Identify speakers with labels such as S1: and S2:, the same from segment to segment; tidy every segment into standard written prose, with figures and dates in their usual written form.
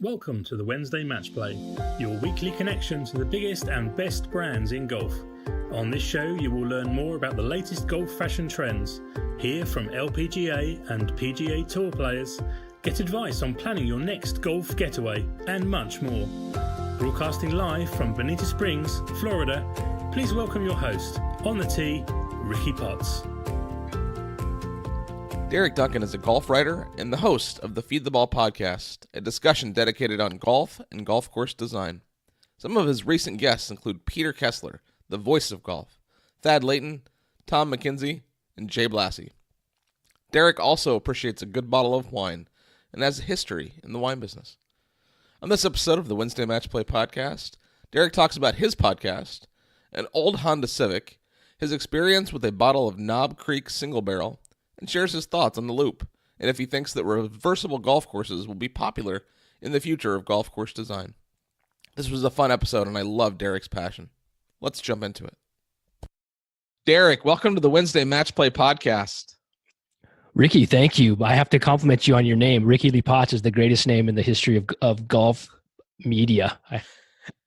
S1: Welcome to the Wednesday Match Play, your weekly connection to the biggest and best brands in golf. On this show, you will learn more about the latest golf fashion trends, hear from LPGA and PGA Tour players, get advice on planning your next golf getaway, and much more. Broadcasting live from Bonita Springs, Florida, please welcome your host, on the tee, Ricky Potts.
S2: Duncan is a golf writer and the host of the Feed the Ball podcast, a discussion dedicated on golf and golf course design. Some of his recent guests include Peter Kessler, the voice of golf, Layton, Tom Mackenzie, and Jay Blasi. Derek also appreciates a good bottle of wine and has a history in the wine business. On this episode of the Wednesday Match Play podcast, Derek talks about his podcast, an old Honda Civic, his experience with a bottle of Knob Creek single barrel, and shares his thoughts on the loop, and if he thinks that reversible golf courses will be popular in the future of golf course design. This was a fun episode, and I love Derek's passion. Let's jump into it. Derek, welcome to the Wednesday Match Play podcast.
S3: Ricky, thank you. I have to compliment you on your name. Ricky Lee Potts is the greatest name in the history of golf media.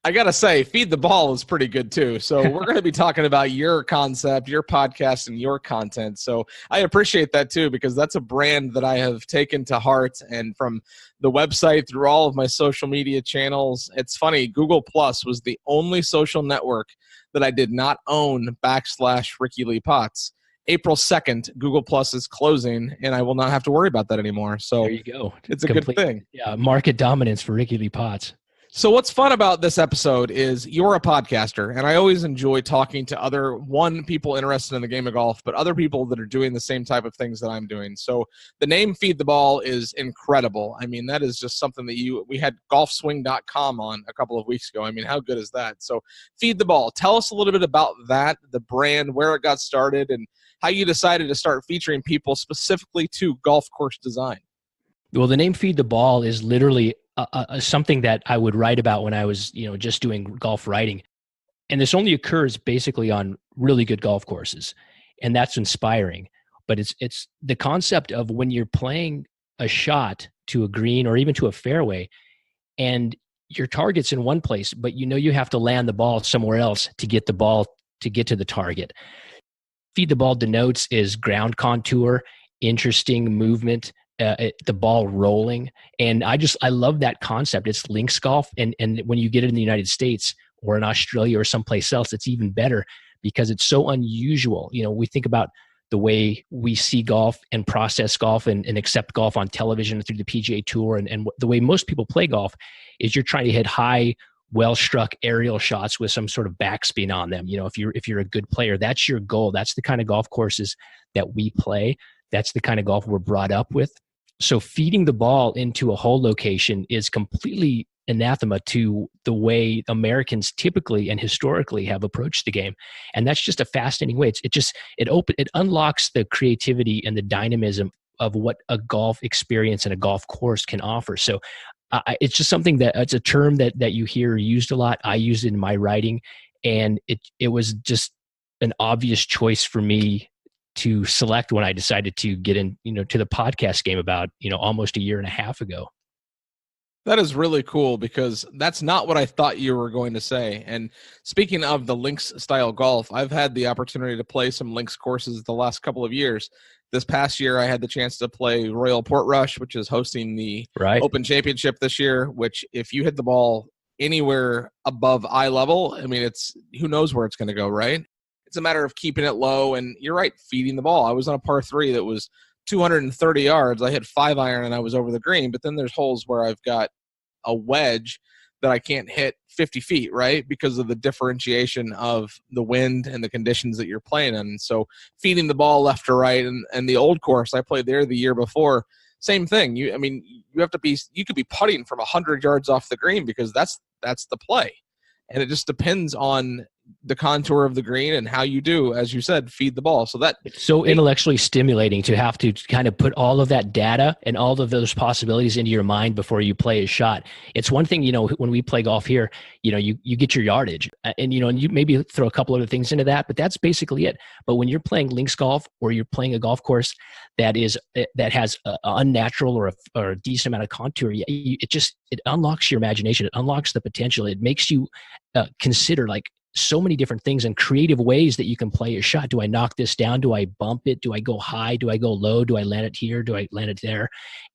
S2: I got to say, Feed the Ball is pretty good too. So we're going to be talking about your concept, your podcast, and your content. So I appreciate that too, because that's a brand that I have taken to heart. And from the website through all of my social media channels, it's funny, Google Plus was the only social network that I did not own / Ricky Lee Potts. April 2nd, Google Plus is closing, and I will not have to worry about that anymore. So
S3: there you go.
S2: It's a good thing.
S3: Yeah, market dominance for Ricky Lee Potts.
S2: So what's fun about this episode is you're a podcaster, and I always enjoy talking to other, people interested in the game of golf, but other people that are doing the same type of things that I'm doing. So the name Feed the Ball is incredible. I mean, that is just something that we had golfswing.com on a couple of weeks ago. I mean, how good is that? So Feed the Ball. Tell us a little bit about that, the brand, where it got started, and how you decided to start featuring people specifically to golf course design.
S3: Well, the name Feed the Ball is literally something that I would write about when I was, just doing golf writing. And this only occurs basically on really good golf courses. And that's inspiring. But it's the concept of when you're playing a shot to a green or even to a fairway, and your target's in one place, but you have to land the ball somewhere else to get the ball to get to the target. Feed the Ball denotes is ground contour, interesting movement, the ball rolling. And I love that concept. It's links golf. And when you get it in the United States or in Australia or someplace else, it's even better because it's so unusual. We think about the way we see golf and process golf and accept golf on television through the PGA Tour. And the way most people play golf is you're trying to hit high, well-struck aerial shots with some sort of backspin on them. If you're a good player, that's your goal. That's the kind of golf courses that we play. That's the kind of golf we're brought up with. So feeding the ball into a hole location is completely anathema to the way Americans typically and historically have approached the game. And that's just a fascinating way. It unlocks the creativity and the dynamism of what a golf experience and a golf course can offer. So it's just something it's a term that you hear used a lot. I use it in my writing, and it was just an obvious choice for me to select when I decided to get in, to the podcast game about, almost a year and a half ago.
S2: That is really cool because that's not what I thought you were going to say. And speaking of the links style golf, I've had the opportunity to play some links courses the last couple of years. This past year, I had the chance to play Royal Portrush, which is hosting the Open Championship this year, which if you hit the ball anywhere above eye level, I mean, who knows where it's going to go, right? It's a matter of keeping it low, and you're right, feeding the ball. I was on a par 3 that was 230 yards. I hit 5-iron, and I was over the green. But then there's holes where I've got a wedge that I can't hit 50 feet, right, because of the differentiation of the wind and the conditions that you're playing in. And so feeding the ball left to right, and the old course, I played there the year before, same thing. You could be putting from 100 yards off the green because that's the play. And it just depends on the contour of the green and how you do, as you said, feed the ball. So that
S3: it's so intellectually stimulating to have to kind of put all of that data and all of those possibilities into your mind before you play a shot. It's one thing, when we play golf here, you get your yardage and you maybe throw a couple other things into that, but that's basically it. But when you're playing links golf or you're playing a golf course that has a unnatural or a decent amount of contour, it unlocks your imagination. It unlocks the potential. It makes you consider like so many different things and creative ways that you can play a shot. Do I knock this down? Do I bump it? Do I go high? Do I go low? Do I land it here? Do I land it there?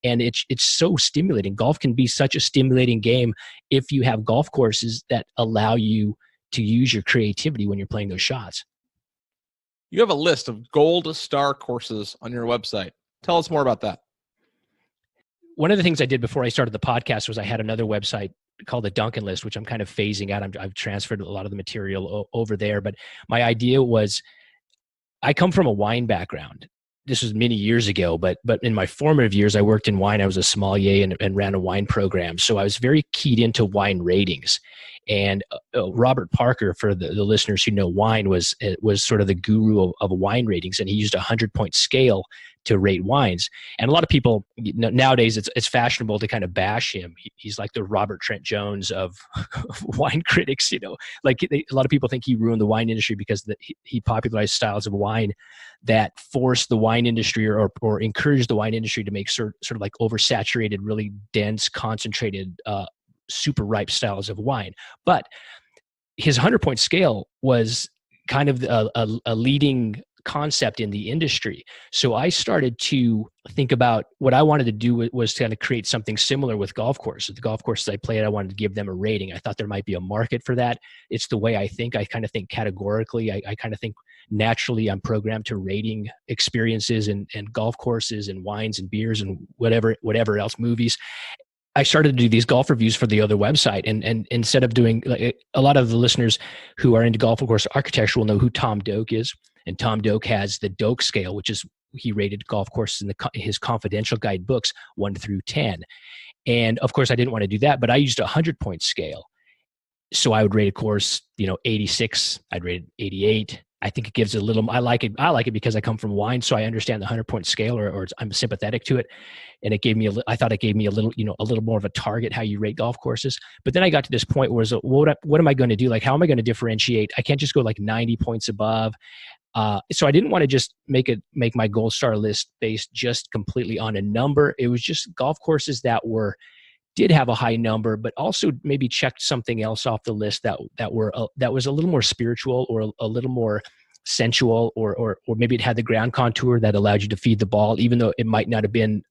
S3: And it's so stimulating. Golf can be such a stimulating game if you have golf courses that allow you to use your creativity when you're playing those shots.
S2: You have a list of gold star courses on your website. Tell us more about that.
S3: One of the things I did before I started the podcast was I had another website called the Duncan list, which I'm kind of phasing out. I've transferred a lot of the material over there, but my idea was I come from a wine background. This was many years ago, but in my formative years, I worked in wine. I was a sommelier and ran a wine program. So I was very keyed into wine ratings. And Robert Parker, for the listeners who know wine, was sort of the guru of wine ratings. And he used a 100-point scale to rate wines. And a lot of people nowadays, it's fashionable to kind of bash him. He's like the Robert Trent Jones of wine critics. Like a lot of people think he ruined the wine industry because he popularized styles of wine that forced the wine industry or encouraged the wine industry to make sort of like oversaturated, really dense, concentrated, super ripe styles of wine. But his 100-point scale was kind of a leading concept in the industry. So I started to think about what I wanted to do was to kind of create something similar with golf courses. The golf courses I played, I wanted to give them a rating. I thought there might be a market for that. It's the way I think. I kind of think categorically. I kind of think naturally I'm programmed to rating experiences and golf courses and wines and beers and whatever else, movies. I started to do these golf reviews for the other website. And instead of doing, like, a lot of the listeners who are into golf course architecture will know who Tom Doak is. And Tom Doak has the Doak scale, which is, he rated golf courses in his confidential guide books 1 through 10. And of course I didn't want to do that, but I used a 100-point scale. So I would rate a course, 86, I'd rate it 88. I think it gives it a little, I like it because I come from wine. So I understand the 100-point scale or I'm sympathetic to it. And it gave me I thought it gave me a little more of a target, how you rate golf courses. But then I got to this point where what am I going to do? Like, how am I going to differentiate? I can't just go like 90 points above. So I didn't want to just make my gold star list based just completely on a number. It was just golf courses that did have a high number, but also maybe checked something else off the list that was a little more spiritual or a little more sensual, or maybe it had the ground contour that allowed you to feed the ball, even though it might not have been,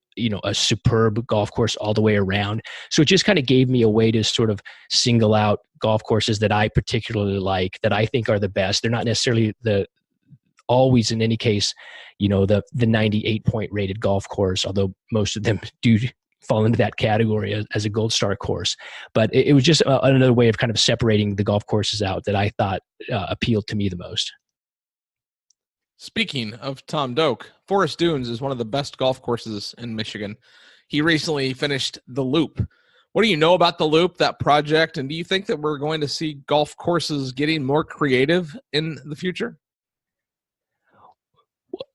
S3: a superb golf course all the way around. So it just kind of gave me a way to sort of single out golf courses that I particularly like, that I think are the best. They're not necessarily always in any case, the 98-point rated golf course, although most of them do fall into that category as a gold star course. But it was just another way of kind of separating the golf courses out that I thought appealed to me the most.
S2: Speaking of Tom Doak, Forest Dunes is one of the best golf courses in Michigan. He recently finished the Loop. What do you know about the Loop, that project? And do you think that we're going to see golf courses getting more creative in the future?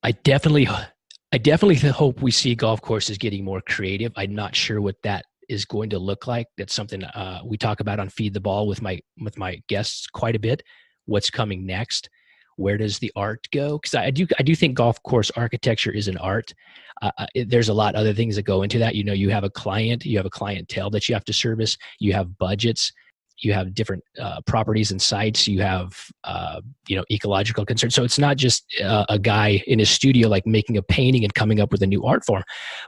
S3: I definitely hope we see golf courses getting more creative. I'm not sure what that is going to look like. That's something we talk about on Feed the Ball with my guests quite a bit. What's coming next? Where does the art go? Because I do think golf course architecture is an art. There's a lot of other things that go into that. You have a clientele that you have to service. You have budgets. You have different properties and sites. You have ecological concerns. So it's not just a guy in his studio like making a painting and coming up with a new art form.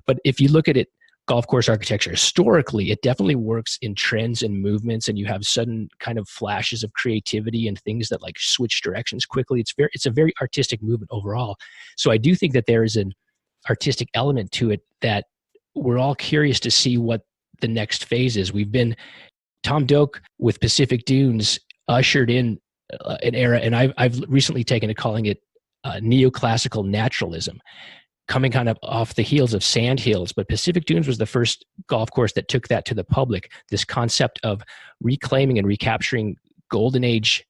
S3: But if you look at it, golf course architecture historically, it definitely works in trends and movements, and you have sudden kind of flashes of creativity and things that like switch directions quickly. It's a very artistic movement overall. So I do think that there is an artistic element to it that we're all curious to see what the next phase is. Tom Doak with Pacific Dunes ushered in an era, and I've recently taken to calling it neoclassical naturalism, coming kind of off the heels of Sand Hills. But Pacific Dunes was the first golf course that took that to the public, this concept of reclaiming and recapturing golden age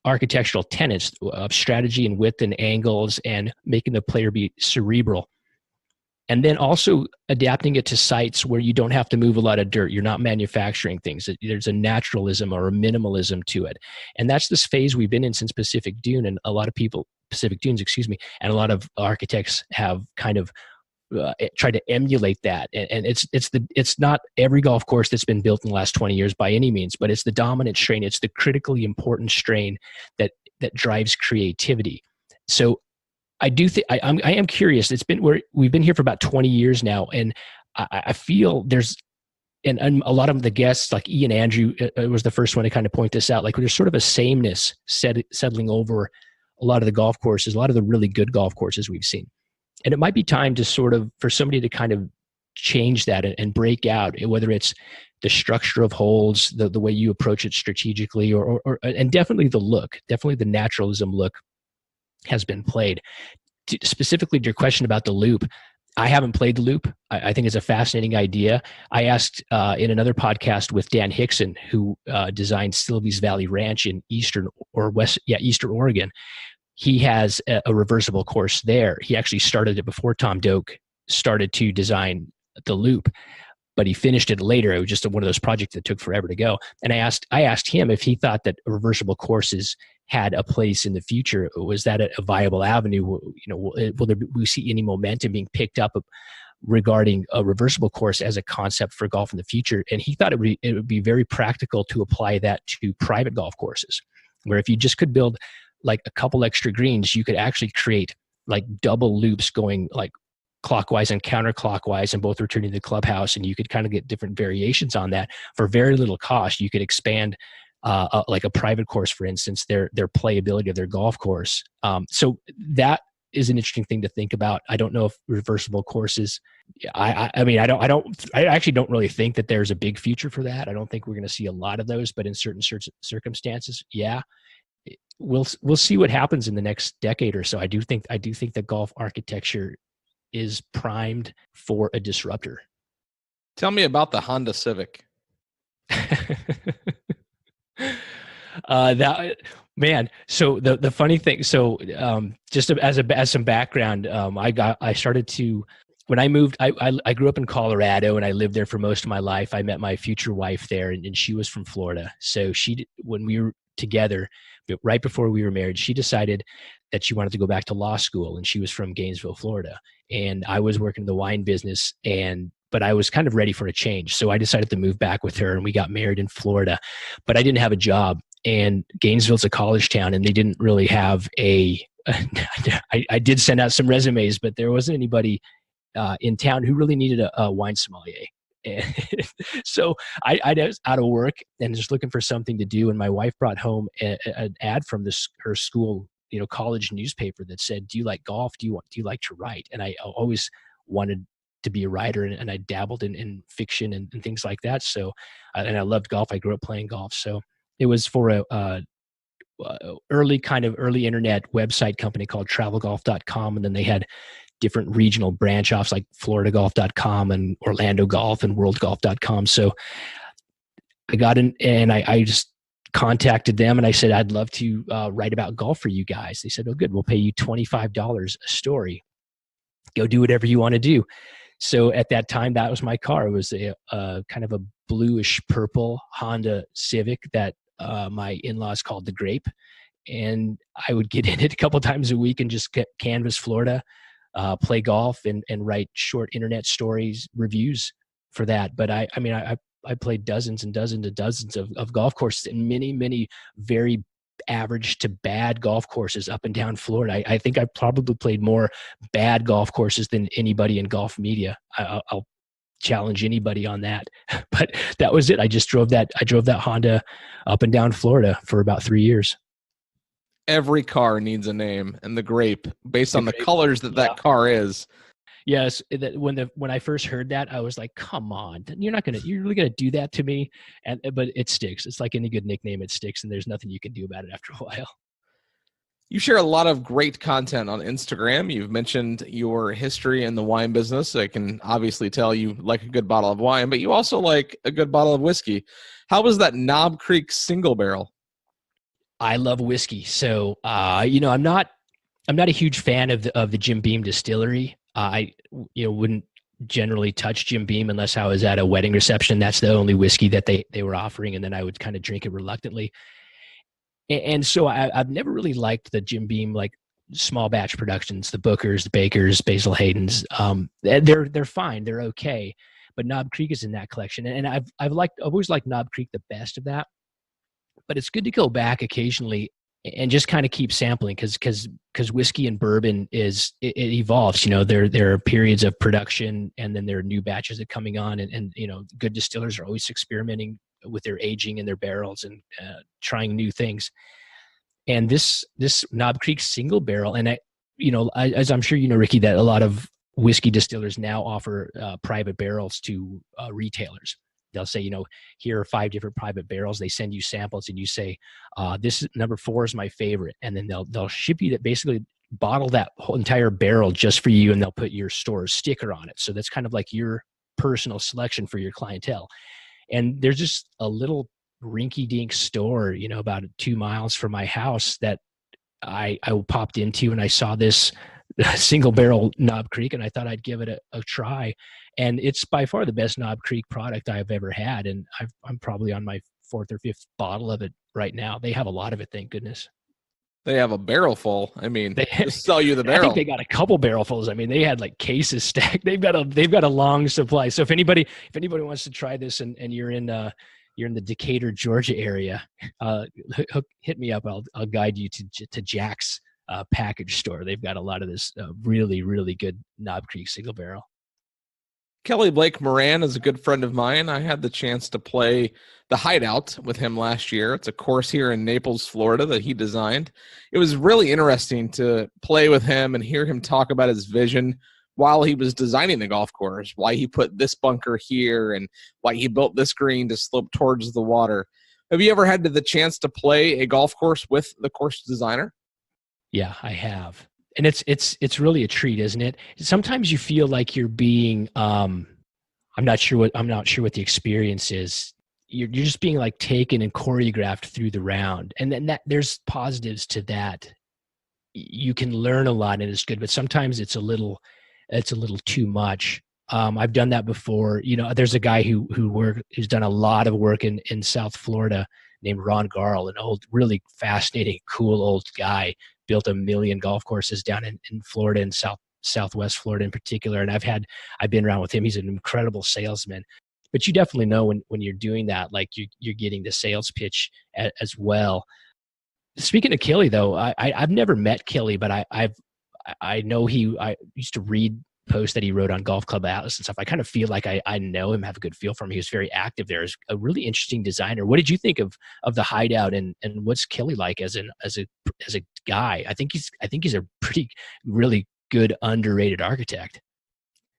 S3: architectural tenets of strategy and width and angles and making the player be cerebral. And then also adapting it to sites where you don't have to move a lot of dirt. You're not manufacturing things. There's a naturalism or a minimalism to it. And that's this phase we've been in since Pacific Dunes, and a lot of a lot of architects have kind of tried to emulate that. And it's not every golf course that's been built in the last 20 years by any means, but it's the dominant strain. It's the critically important strain that drives creativity. So I do think I am curious. We've been here for about 20 years now, and I feel there's and a lot of the guests, like Ian Andrew, was the first one to kind of point this out. Like there's sort of a sameness settling over a lot of the golf courses, a lot of the really good golf courses we've seen, and it might be time to for somebody to kind of change that and break out, whether it's the structure of holes, the way you approach it strategically, and definitely the naturalism look has been played. Specifically to your question about the loop, I haven't played the loop. I think it's a fascinating idea. I asked in another podcast with Dan Hickson, who designed Sylvie's Valley Ranch in Eastern Oregon. He has a reversible course there. He actually started it before Tom Doak started to design the loop, but he finished it later. It was just one of those projects that took forever to go. And I asked him if he thought that reversible courses had a place in the future. Was that a viable avenue? Will we see any momentum being picked up regarding a reversible course as a concept for golf in the future? And he thought it would be very practical to apply that to private golf courses, where if you just could build like a couple extra greens, you could actually create like double loops going like clockwise and counterclockwise and both returning to the clubhouse. And you could kind of get different variations on that for very little cost. You could expand like a private course, for instance, their playability of their golf course. So that is an interesting thing to think about. I don't know if reversible courses, I actually don't really think that there's a big future for that. I don't think we're going to see a lot of those, but in certain circumstances, yeah, we'll see what happens in the next decade or so. I do think that golf architecture is primed for a disruptor.
S2: Tell me about the Honda Civic.
S3: So the funny thing, just as some background, I started to, when I moved, I grew up in Colorado and I lived there for most of my life. I met my future wife there, and she was from Florida. So when we were together, right before we were married, she decided that she wanted to go back to law school, and she was from Gainesville, Florida. And I was working in the wine business, but I was kind of ready for a change. So I decided to move back with her, and we got married in Florida, but I didn't have a job, and Gainesville's a college town, and they didn't really have I did send out some resumes, but there wasn't anybody in town who really needed a wine sommelier. And so I was out of work and just looking for something to do. And my wife brought home an ad from her school, college newspaper that said, "Do you like golf? Do you like to write?" And I always wanted to be a writer, and I dabbled in fiction and things like that. So, and I loved golf. I grew up playing golf. So it was for a early internet website company called travelgolf.com. And then they had different regional branch offs like floridagolf.com and Orlando Golf and worldgolf.com. So I got in, and I just contacted them, and I said, "I'd love to write about golf for you guys." They said, "Oh, good. We'll pay you $25 a story. Go do whatever you want to do." So at that time, that was my car. It was a kind of a bluish purple Honda Civic that my in-laws called the Grape. And I would get in it a couple times a week and just canvas Florida, play golf, and write short internet stories, reviews for that. But I played dozens and dozens and dozens of golf courses, and many, many very average to bad golf courses up and down Florida. I think I probably played more bad golf courses than anybody in golf media. I'll challenge anybody on that. But that was it. I drove that Honda up and down Florida for about 3 years.
S2: Every car needs a name, and the Grape, based on the colors that car is.
S3: Yes, when I first heard that, I was like, "Come on, you're really gonna do that to me?" But it sticks. It's like any good nickname, it sticks, and there's nothing you can do about it after a while.
S2: You share a lot of great content on Instagram. You've mentioned your history in the wine business. I can obviously tell you like a good bottle of wine, but you also like a good bottle of whiskey. How was that Knob Creek single barrel?
S3: I love whiskey. So, I'm not a huge fan of the Jim Beam distillery. I wouldn't generally touch Jim Beam unless I was at a wedding reception. That's the only whiskey that they were offering, and then I would kind of drink it reluctantly. And so I've never really liked the Jim Beam like small batch productions, the Bookers, the Bakers, Basil Hayden's. They're fine, they're okay, but Knob Creek is in that collection, and I've always liked Knob Creek the best of that. But it's good to go back occasionally and just kind of keep sampling because whiskey and bourbon it evolves. There are periods of production, and then there are new batches that are coming on, and good distillers are always experimenting with their aging and their barrels and trying new things. And this Knob Creek single barrel, and as I'm sure you know, Ricky, that a lot of whiskey distillers now offer private barrels to retailers. They'll say, here are 5 different private barrels. They send you samples, and you say, this number 4 is my favorite. And then they'll ship you that, basically bottle that whole entire barrel just for you, and they'll put your store's sticker on it. So that's kind of like your personal selection for your clientele. And there's just a little rinky-dink store, about 2 miles from my house that I popped into, and I saw this single barrel Knob Creek, and I thought I'd give it a try. And it's by far the best Knob Creek product I've ever had. And I'm probably on my 4th or 5th bottle of it right now. They have a lot of it, thank goodness.
S2: They have a barrel full. I mean, they just sell you the barrel.
S3: I think they got a couple barrelfuls. I mean, they had like cases stacked. They've got a long supply. So if anybody wants to try this, and you're in the Decatur, Georgia area, hit me up. I'll guide you to Jack's package store. They've got a lot of this really, really good Knob Creek single barrel.
S2: Kelly Blake Moran is a good friend of mine. I had the chance to play the Hideout with him last year. It's a course here in Naples, Florida that he designed. It was really interesting to play with him and hear him talk about his vision while he was designing the golf course, why he put this bunker here and why he built this green to slope towards the water. Have you ever had the chance to play a golf course with the course designer?
S3: Yeah, I have. And it's really a treat, isn't it? Sometimes you feel like you're being I'm not sure what the experience is. You're just being like taken and choreographed through the round. And then there's positives to that. You can learn a lot and it's good, but sometimes it's a little too much. I've done that before. There's a guy who's done a lot of work in South Florida named Ron Garl, an old, really fascinating, cool old guy. Built 1 million golf courses down in Florida and Southwest Florida in particular. And I've been around with him. He's an incredible salesman. But you definitely know when you're doing that, like you're getting the sales pitch as well. Speaking of Kelly, though, I've never met Kelly, but I know I used to read posts that he wrote on Golf Club Atlas and stuff. I kind of feel like I know him, have a good feel for him. He was very active there. He's a really interesting designer. What did you think of the Hideout, and what's Kelly like as a guy? I think he's a pretty really good underrated architect.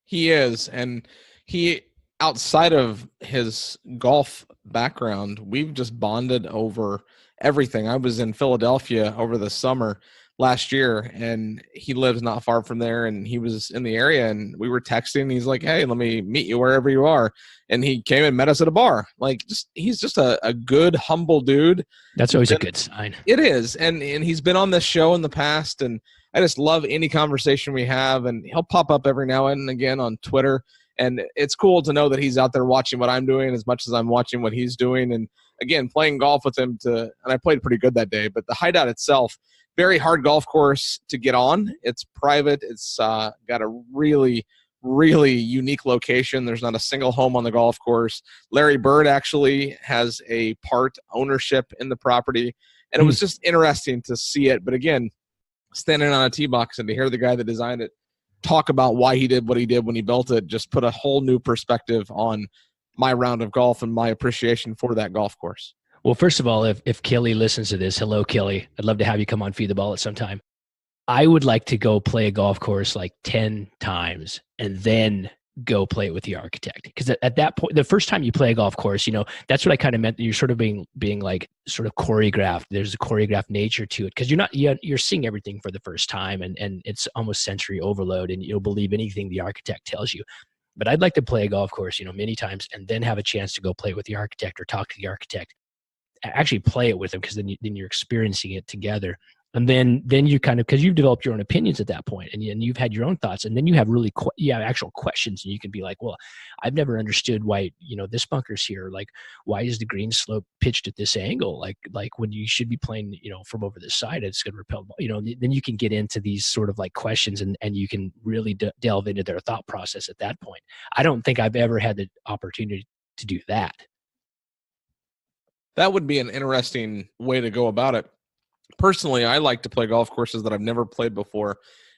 S2: He is, and he, outside of his golf background, we've just bonded over everything. I was in Philadelphia over the summer last year, and he lives not far from there, and he was in the area, and we were texting. He's like, hey, let me meet you wherever you are. And he came and met us at a bar. Like, he's just a good, humble dude.
S3: That's always a good sign.
S2: It is. And he's been on this show in the past, and I just love any conversation we have, and he'll pop up every now and again on Twitter. And it's cool to know that he's out there watching what I'm doing as much as I'm watching what he's doing. And again, playing golf with him and I played pretty good that day, but the Hideout itself, very hard golf course to get on. It's private. It's got a really, really unique location. There's not a single home on the golf course. Larry Bird actually has a part ownership in the property. And it was just interesting to see it. But again, standing on a tee box and to hear the guy that designed it talk about why he did what he did when he built it just put a whole new perspective on my round of golf and my appreciation for that golf course.
S3: Well, first of all, if Kelly listens to this, hello, Kelly. I'd love to have you come on Feed the Ball at some time. I would like to go play a golf course like 10 times and then go play it with the architect. Because at that point, the first time you play a golf course, that's what I kind of meant. You're sort of being like sort of choreographed. There's a choreographed nature to it because you're seeing everything for the first time, and it's almost sensory overload, and you'll believe anything the architect tells you. But I'd like to play a golf course, many times, and then have a chance to go play with the architect or talk to the architect. actually play it with them, because then you're experiencing it together. And then you kind of, because you've developed your own opinions at that point, and you've had your own thoughts, and then you have you have actual questions, and you can be like, well, I've never understood why, this bunker's here. Like, why is the green slope pitched at this angle? Like when you should be playing, from over this side, it's going to repel. Then you can get into these sort of like questions, and you can really delve into their thought process at that point. I don't think I've ever had the opportunity to do that.
S2: That would be an interesting way to go about it. Personally, I like to play golf courses that I've never played before,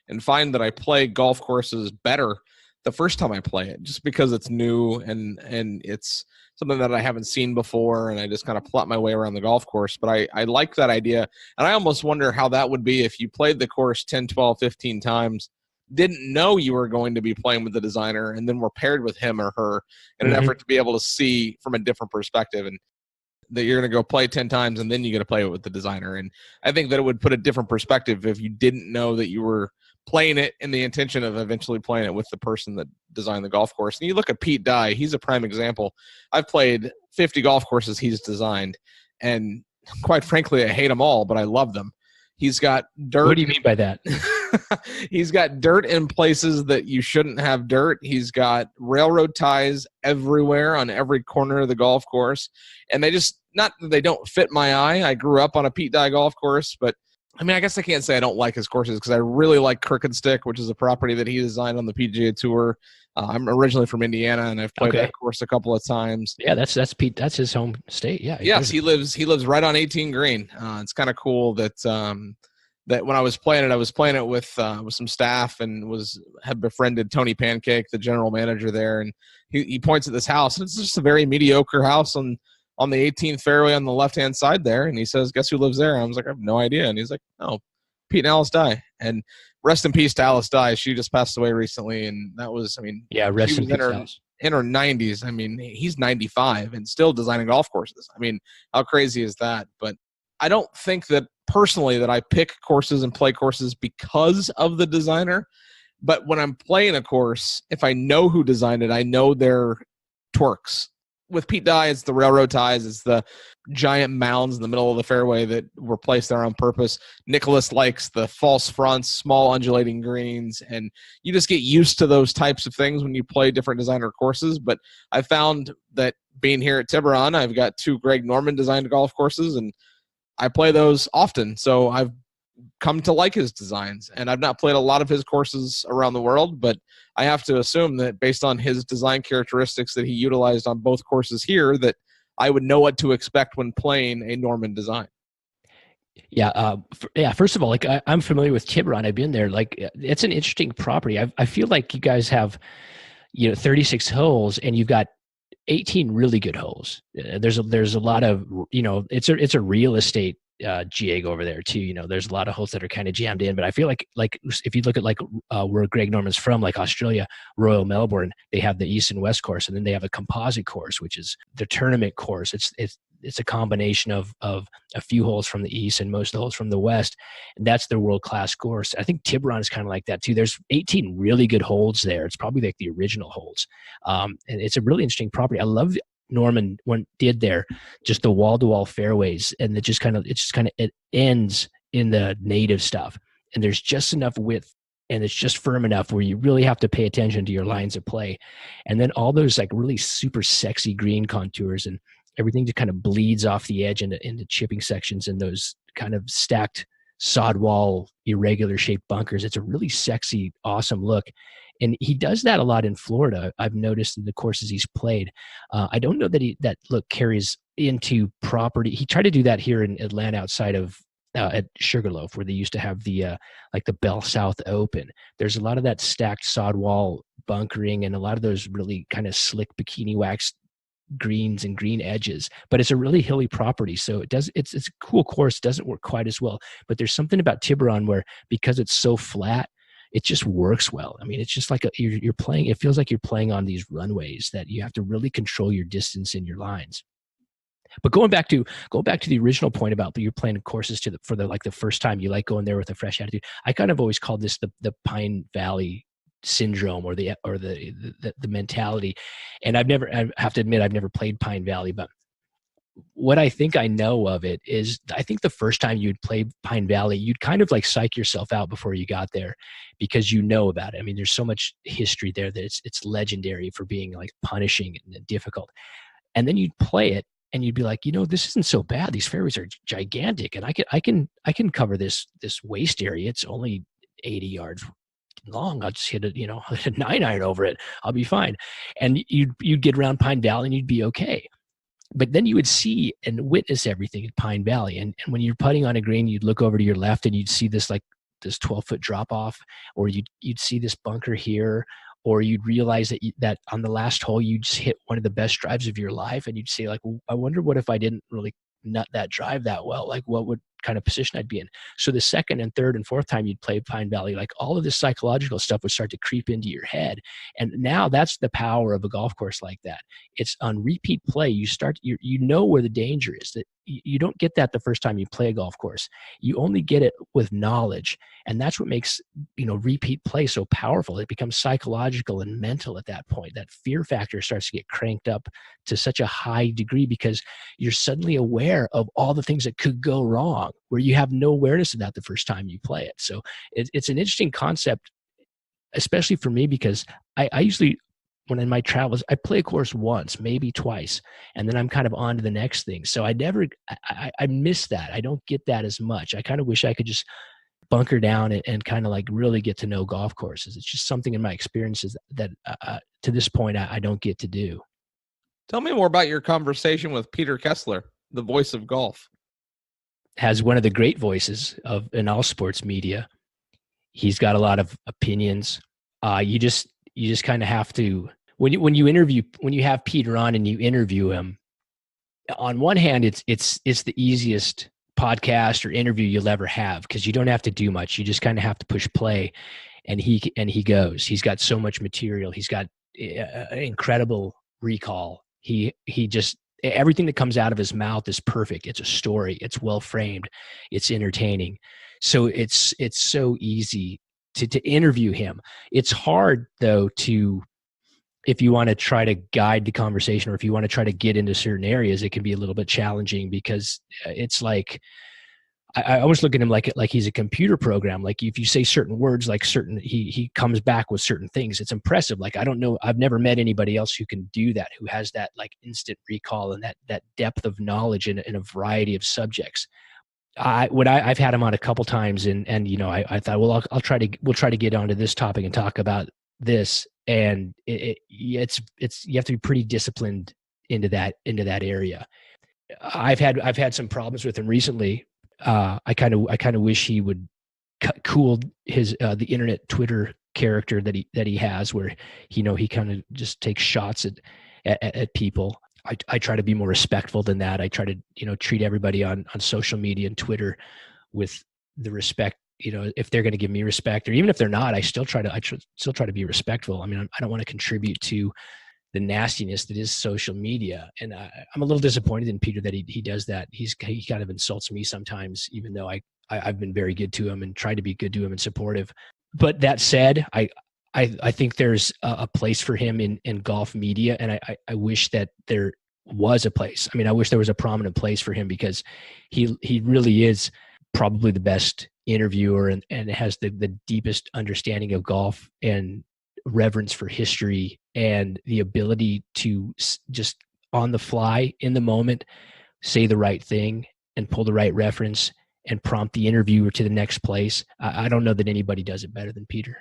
S2: and find that I play golf courses better the first time I play it, just because it's new and it's something that I haven't seen before, and I just kind of plot my way around the golf course. But I like that idea, and I almost wonder how that would be if you played the course 10, 12, 15 times, didn't know you were going to be playing with the designer, and then were paired with him or her in an effort to be able to see from a different perspective, and that you're going to go play 10 times and then you get to play it with the designer. And I think that it would put a different perspective if you didn't know that you were playing it in the intention of eventually playing it with the person that designed the golf course. And you look at Pete Dye, he's a prime example. I've played 50 golf courses he's designed, and quite frankly, I hate them all, but I love them. He's got dirt.
S3: What do you mean by that?
S2: He's got dirt in places that you shouldn't have dirt. He's got railroad ties everywhere on every corner of the golf course. And they just, not that they don't fit my eye. I grew up on a Pete Dye golf course, but I mean, I guess I can't say I don't like his courses, because I really like Crooked Stick, which is a property that he designed on the PGA Tour. I'm originally from Indiana, and I've played that course a couple of times.
S3: Yeah, that's Pete. That's his home state. Yeah.
S2: Yes, he lives right on 18 green. It's kind of cool that that when I was playing it with some staff, and had befriended Tony Pancake, the general manager there, and he points at this house, and it's just a very mediocre house on the 18th fairway on the left-hand side there, and he says, "Guess who lives there?" And I was like, "I have no idea." And he's like, "Oh, Pete and Alice Dye." And rest in peace to Alice Dye. She just passed away recently, and that was,
S3: rest in peace, Alice.
S2: In her 90s. I mean, he's 95 and still designing golf courses. I mean, how crazy is that? But I don't think that personally that I pick courses and play courses because of the designer. But when I'm playing a course, if I know who designed it, I know their twerks. With Pete Dye, it's the railroad ties. It's the giant mounds in the middle of the fairway that were placed there on purpose. Nicholas likes the false fronts, small undulating greens, and you just get used to those types of things when you play different designer courses. But I found that being here at Tiburon, I've got 2 Greg Norman designed golf courses, and I play those often. So I've come to like his designs, and I've not played a lot of his courses around the world, but I have to assume that based on his design characteristics that he utilized on both courses here, that I would know what to expect when playing a Norman design.
S3: Yeah. First of all, like I'm familiar with Tiburon. I've been there. Like, it's an interesting property. I feel like you guys have, 36 holes, and you've got 18 really good holes. There's a lot of, it's a real estate jig over there too. There's a lot of holes that are kind of jammed in, but I feel like if you look at where Greg Norman's from, like Australia, Royal Melbourne, they have the east and west course, and then they have a composite course, which is the tournament course. It's a combination of a few holes from the east and most of the holes from the west, and that's their world-class course. I think Tiburon is kind of like that too. There's 18 really good holes there. It's probably like the original holes, and it's a really interesting property. I love Norman did there, just the wall-to-wall fairways, and it ends in the native stuff, and there's just enough width, and it's just firm enough where you really have to pay attention to your lines of play, and then all those like really super sexy green contours, and everything just kind of bleeds off the edge into chipping sections, and those kind of stacked sod wall, irregular shaped bunkers. It's a really sexy, awesome look. And he does that a lot in Florida. I've noticed in the courses he's played. I don't know that that look carries into property. He tried to do that here in Atlanta outside of at Sugarloaf, where they used to have the Bell South Open. There's a lot of that stacked sod wall bunkering, and a lot of those really kind of slick bikini wax greens and green edges, but it's a really hilly property. So it's a cool course. It doesn't work quite as well, but there's something about Tiburon where, because it's so flat, it just works well. I mean, it's just like you're playing, it feels like you're playing on these runways that you have to really control your distance in your lines. But going back to the original point about you're playing courses for the first time, you like going there with a fresh attitude. I kind of always called this the Pine Valley syndrome, or the mentality. And I have to admit, I've never played Pine Valley, but what I think I know of it is, I think the first time you'd play Pine Valley, you'd kind of like psych yourself out before you got there because you know about it. I mean, there's so much history there that it's legendary for being like punishing and difficult. And then you'd play it and you'd be like, this isn't so bad. These fairways are gigantic, and I can cover this waist area. It's only 80 yards long. I'll just hit a 9-iron over it. I'll be fine. And you'd get around Pine Valley and you'd be okay. But then you would see and witness everything at Pine Valley. And when you're putting on a green, you'd look over to your left and you'd see this 12-foot drop off, or you'd see this bunker here, or you'd realize that on the last hole, you just hit one of the best drives of your life. And you'd say like, well, I wonder what if I didn't really nut that drive that well, like what kind of position I'd be in. So the second and third and fourth time you'd play Pine Valley, like all of this psychological stuff would start to creep into your head. And now that's the power of a golf course like that. It's on repeat play. You know where the danger is. That you don't get that the first time you play a golf course. You only get it with knowledge. And that's what makes, repeat play so powerful. It becomes psychological and mental at that point. That fear factor starts to get cranked up to such a high degree because you're suddenly aware of all the things that could go wrong where you have no awareness of that the first time you play it. So it's an interesting concept, especially for me, because I usually, when in my travels, I play a course once, maybe twice, and then I'm kind of on to the next thing. So I miss that. I don't get that as much. I kind of wish I could just bunker down and kind of like really get to know golf courses. It's just something in my experiences that to this point, I don't get to do.
S2: Tell me more about your conversation with Peter Kessler, the voice of golf.
S3: Has one of the great voices in all sports media. He's got a lot of opinions. You just kind of have to, when you have Peter on and you interview him, on one hand, it's the easiest podcast or interview you'll ever have because you don't have to do much. You just kind of have to push play, and he goes. He's got so much material. He's got incredible recall. He just, everything that comes out of his mouth is perfect. It's a story. It's well framed. It's entertaining. So it's so easy to interview him. It's hard though if you want to try to guide the conversation, or if you want to try to get into certain areas, it can be a little bit challenging because it's like, I always look at him like he's a computer program. Like if you say certain words, he comes back with certain things. It's impressive. Like, I don't know, I've never met anybody else who can do that, who has that like instant recall and that depth of knowledge in a variety of subjects. I've had him on a couple times and I thought, well, we'll try to get onto this topic and talk about this. And it's you have to be pretty disciplined into that area. I've had some problems with him recently. I kind of wish he would cool his the internet Twitter character that he has, where he kind of just takes shots at people. I try to be more respectful than that. I try to treat everybody on social media and Twitter with the respect. If they're going to give me respect, or even if they're not, I still try to be respectful. I mean, I don't want to contribute to the nastiness that is social media. And I'm a little disappointed in Peter that he does that. He kind of insults me sometimes, even though I've been very good to him and tried to be good to him and supportive. But that said, I think there's a place for him in golf media. And I wish that there was a place. I mean, I wish there was a prominent place for him, because he really is probably the best interviewer and has the deepest understanding of golf and reverence for history and the ability to just on the fly in the moment say the right thing and pull the right reference and prompt the interviewer to the next place. I don't know that anybody does it better than Peter.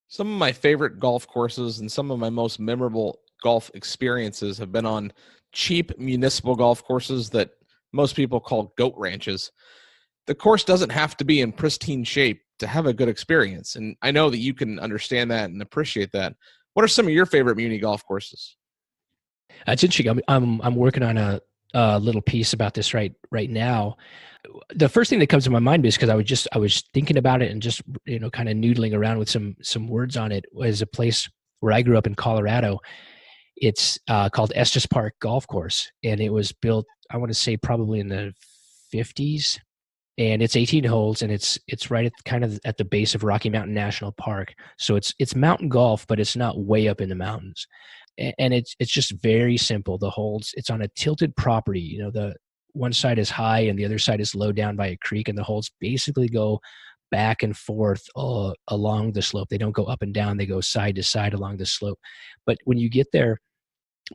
S2: Some of my favorite golf courses and some of my most memorable golf experiences have been on cheap municipal golf courses that most people call goat ranches. The course doesn't have to be in pristine shape to have a good experience. And I know that you can understand that and appreciate that. What are some of your favorite muni golf courses?
S3: That's interesting. I'm working on a little piece about this right now. The first thing that comes to my mind is because I was thinking about it and just kind of noodling around with some words on it, was a place where I grew up in Colorado. It's called Estes Park Golf Course, and it was built, I want to say, probably in the 50s. And it's 18 holes, and it's right at the base of Rocky Mountain National Park. So it's mountain golf, but it's not way up in the mountains. And it's just very simple. The holes, it's on a tilted property. You know, the one side is high and the other side is low down by a creek, and the holes basically go back and forth along the slope. They don't go up and down. They go side to side along the slope. But when you get there,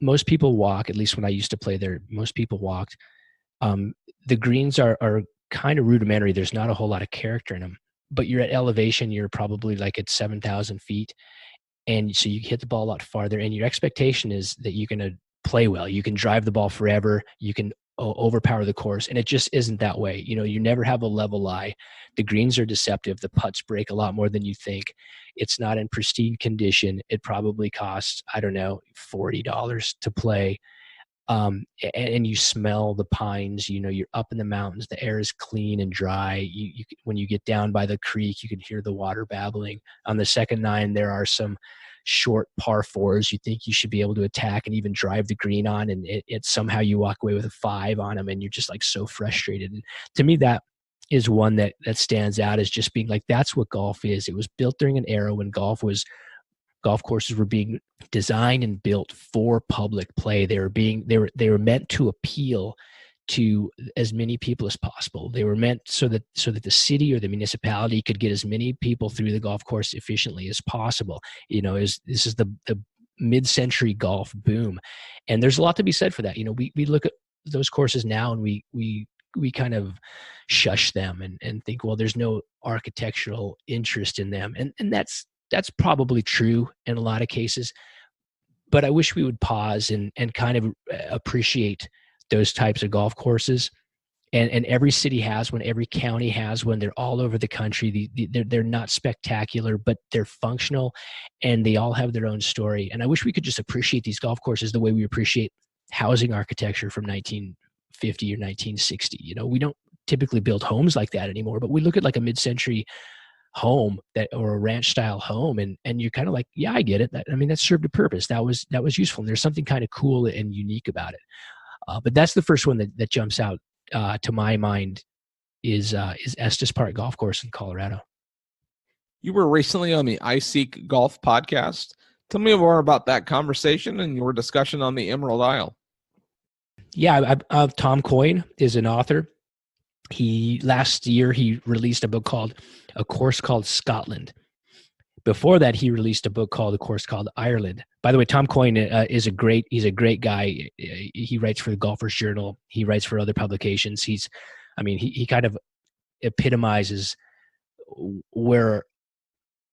S3: most people walk, at least when I used to play there, most people walked. The greens are kind of rudimentary. There's not a whole lot of character in them, but you're at elevation. You're probably like at 7,000 feet. And so you hit the ball a lot farther, and your expectation is that you're going to play well. You can drive the ball forever. You can overpower the course, and it just isn't that way. You know, you never have a level lie. The greens are deceptive. The putts break a lot more than you think. It's not in pristine condition. It probably costs, I don't know, $40 to play. And you smell the pines. You know, you're up in the mountains. The air is clean and dry. When you get down by the creek, you can hear the water babbling. On the second nine, there are some short par fours you think you should be able to attack and even drive the green on, and it somehow you walk away with a 5 on them, and you're just like so frustrated. And to me, that is one that stands out as just being like, that's what golf is. It was built during an era when golf courses were being designed and built for public play. They were meant to appeal to as many people as possible. They were meant so that the city or the municipality could get as many people through the golf course efficiently as possible. You know, this is the mid-century golf boom, and there's a lot to be said for that. You know, we look at those courses now and we kind of shush them and think, well, there's no architectural interest in them, and that's probably true in a lot of cases. But I wish we would pause and kind of appreciate those types of golf courses. And every city has one, every county has one. They're all over the country. They're not spectacular, but they're functional, and they all have their own story. And I wish we could just appreciate these golf courses the way we appreciate housing architecture from 1950 or 1960. You know, we don't typically build homes like that anymore, but we look at like a mid-century home or a ranch style home, and you're kind of like, yeah, I get it. That served a purpose. That was useful. And there's something kind of cool and unique about it. But that's the first one that jumps out to my mind is Estes Park Golf Course in Colorado.
S2: You were recently on the iSeek Golf podcast. Tell me more about that conversation and your discussion on the Emerald Isle.
S3: Yeah, Tom Coyne is an author. Last year he released a book called A Course Called Scotland. Before that, he released a book called A Course Called Ireland. By the way, Tom Coyne he's a great guy. He writes for the Golfers Journal. He writes for other publications. He kind of epitomizes where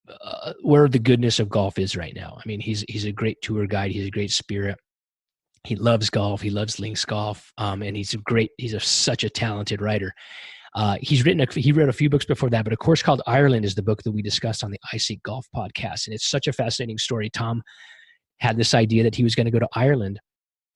S3: the goodness of golf is right now. I mean, he's a great tour guide. He's a great spirit. He loves golf. He loves links golf. And he's such a talented writer. He wrote a few books before that, but A Course Called Ireland is the book that we discussed on the iSeek Golf podcast. And it's such a fascinating story. Tom had this idea that he was going to go to Ireland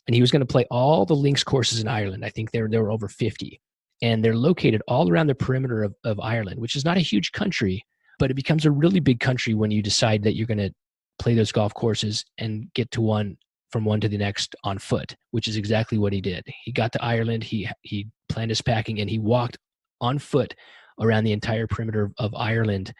S3: and he was going to play all the links courses in Ireland. I think there were over 50, and they're located all around the perimeter of Ireland, which is not a huge country, but it becomes a really big country when you decide that you're going to play those golf courses and get to from one to the next on foot, which is exactly what he did. He got to Ireland, he planned his packing, and he walked on foot around the entire perimeter of Ireland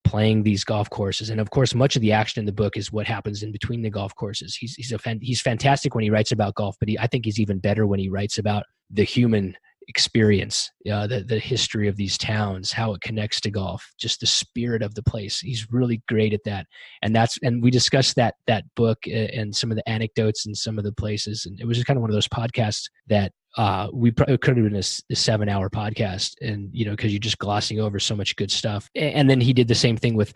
S3: playing these golf courses. And of course, much of the action in the book is what happens in between the golf courses. He's fantastic when he writes about golf, but I think he's even better when he writes about the human experience, the history of these towns, how it connects to golf, just the spirit of the place. He's really great at that. And we discussed that book and some of the anecdotes and some of the places. And it was just kind of one of those podcasts that it could have been a 7-hour podcast, and because you're just glossing over so much good stuff. And then he did the same thing with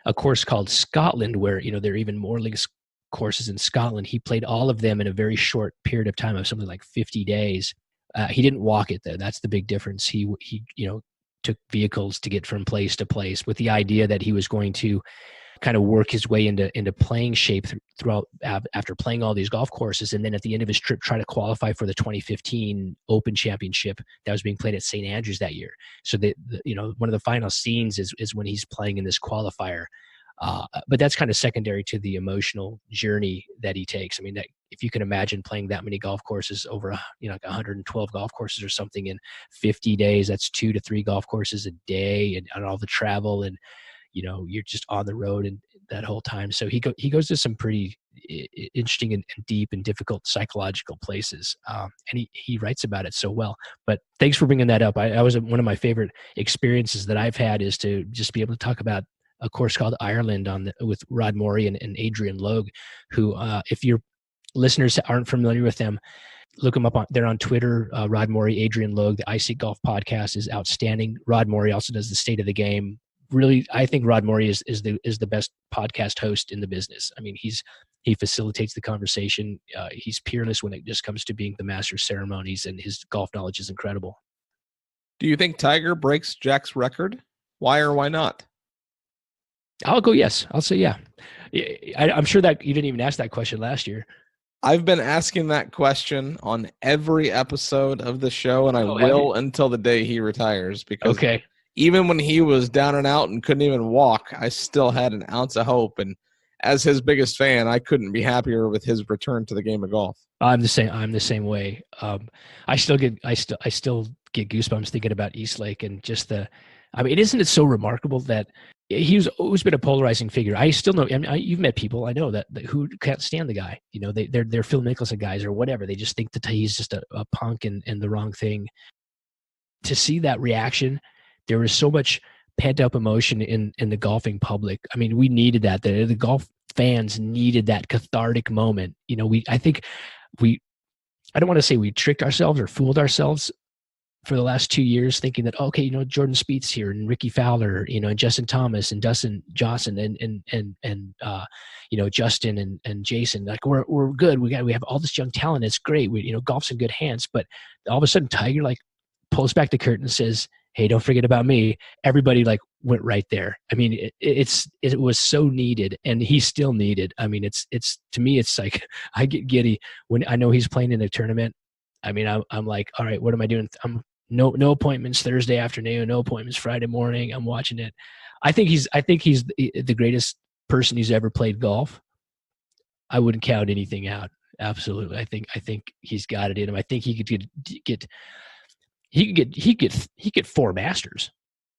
S3: A Course Called Scotland, where there are even more links courses in Scotland. He played all of them in a very short period of time of something like 50 days. He didn't walk it though. That's the big difference. He took vehicles to get from place to place with the idea that he was going to kind of work his way into playing shape throughout after playing all these golf courses. And then at the end of his trip, try to qualify for the 2015 Open Championship that was being played at St. Andrews that year. So one of the final scenes is when he's playing in this qualifier. But that's kind of secondary to the emotional journey that he takes. I mean, that if you can imagine playing that many golf courses over, like 112 golf courses or something in 50 days, that's 2 to 3 golf courses a day, and all the travel. And, you're just on the road and that whole time. So he goes to some pretty interesting and deep and difficult psychological places. And he writes about it so well. But thanks for bringing that up. I was one of my favorite experiences that I've had is to just be able to talk about a course called Ireland with Rod Morey and Adrian Logue, who, if your listeners aren't familiar with them, look them up. They're on Twitter. Rod Morey, Adrian Logue. The iSeek Golf podcast is outstanding. Rod Morey also does the State of the Game. Really, I think Rod Morey is the best podcast host in the business. I mean, he facilitates the conversation. He's peerless when it just comes to being the master of ceremonies, and his golf knowledge is incredible.
S2: Do you think Tiger breaks Jack's record? Why or why not?
S3: I'll go yes. I'll say yeah. I'm sure that you didn't even ask that question last year.
S2: I've been asking that question on every episode of the show, and I will until the day he retires, because even when he was down and out and couldn't even walk, I still had an ounce of hope. And as his biggest fan, I couldn't be happier with his return to the game of golf. I'm the same way.
S3: I still get goosebumps thinking about Eastlake and just isn't it so remarkable that he's always been a polarizing figure. I still know, you've met people I know that who can't stand the guy. They're Phil Mickelson guys or whatever. They just think that he's just a punk and the wrong thing. To see that reaction, there was so much pent up emotion in the golfing public. I mean, we needed that. The golf fans needed that cathartic moment. I don't want to say we tricked ourselves or fooled ourselves for the last 2 years thinking that, Jordan Spieth's here and Ricky Fowler, and Justin Thomas and Dustin Johnson and Justin and Jason, like we're good. We have all this young talent. It's great. Golf's in good hands, but all of a sudden Tiger pulls back the curtain and says, "Hey, don't forget about me." Everybody went right there. I mean, it was so needed, and he's still needed. I mean, it's to me, it's like I get giddy when I know he's playing in a tournament. I mean, I'm like, all right, what am I doing? No appointments Thursday afternoon, no appointments Friday morning. I'm watching it. I think he's the greatest person who's ever played golf. I wouldn't count anything out. Absolutely. I think he's got it in him. I think he could get 4 Masters.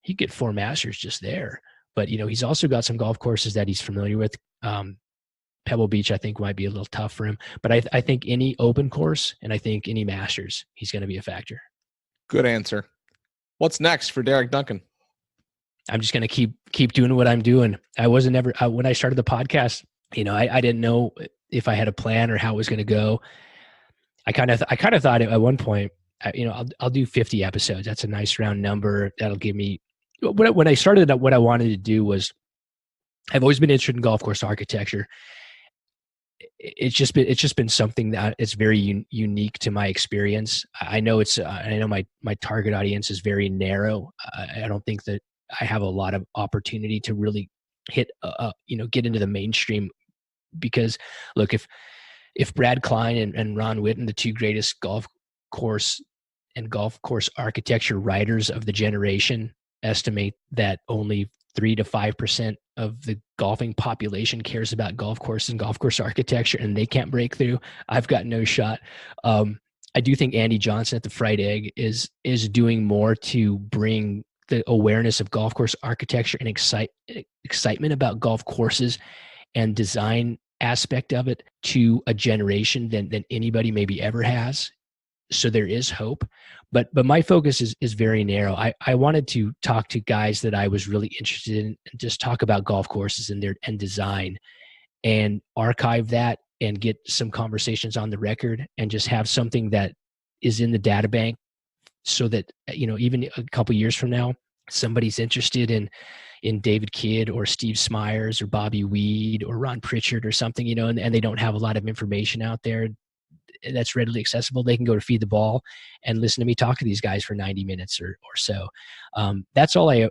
S3: He could get 4 Masters just there. But he's also got some golf courses that he's familiar with. Pebble Beach, I think, might be a little tough for him. But I think any open course and I think any Masters, he's going to be a factor.
S2: Good answer. What's next for Derek Duncan?
S3: I'm just going to keep doing what I'm doing. I wasn't ever when I started the podcast. I didn't know if I had a plan or how it was going to go. I kind of thought at one point, I'll do 50 episodes. That's a nice round number. That'll give me. When I started, what I wanted to do was, I've always been interested in golf course architecture. It's just been something that it's very unique to my experience. I know my target audience is very narrow. I don't think that I have a lot of opportunity to really hit, get into the mainstream, because look, if Brad Klein and Ron Whitten, the 2 greatest golf course architecture writers of the generation, estimate that only 3 to 5% of the golfing population cares about golf courses and golf course architecture, and they can't break through, I've got no shot. I do think Andy Johnson at the Fried Egg is doing more to bring the awareness of golf course architecture and excitement about golf courses and design aspect of it to a generation than anybody maybe ever has. So there is hope, but my focus is very narrow. I wanted to talk to guys that I was really interested in and just talk about golf courses and design, and archive that and get some conversations on the record and just have something that is in the data bank, so that even a couple years from now, somebody's interested in David Kidd or Steve Smyers or Bobby Weed or Ron Pritchard or something, and they don't have a lot of information out there that's readily accessible. They can go to Feed the Ball and listen to me talk to these guys for 90 minutes or so. That's all I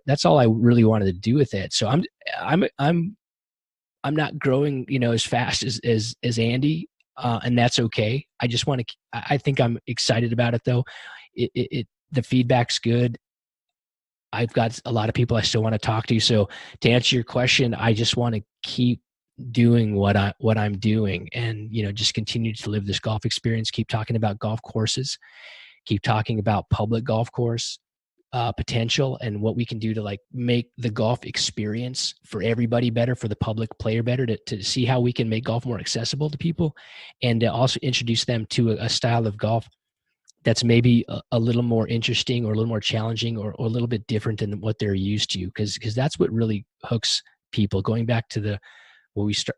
S3: really wanted to do with it. So I'm not growing, as fast as Andy, and that's okay. I just want to. I think I'm excited about it though. The feedback's good. I've got a lot of people I still want to talk to. So to answer your question, I just want to keep doing what I'm doing, and just continue to live this golf experience. Keep talking about golf courses. Keep talking about public golf course. potential and what we can do to like make the golf experience for everybody better, for the public player better, to see how we can make golf more accessible to people, and to also introduce them to a style of golf that's maybe a little more interesting or a little more challenging or a little bit different than what they're used to. Because that's what really hooks people. Going back to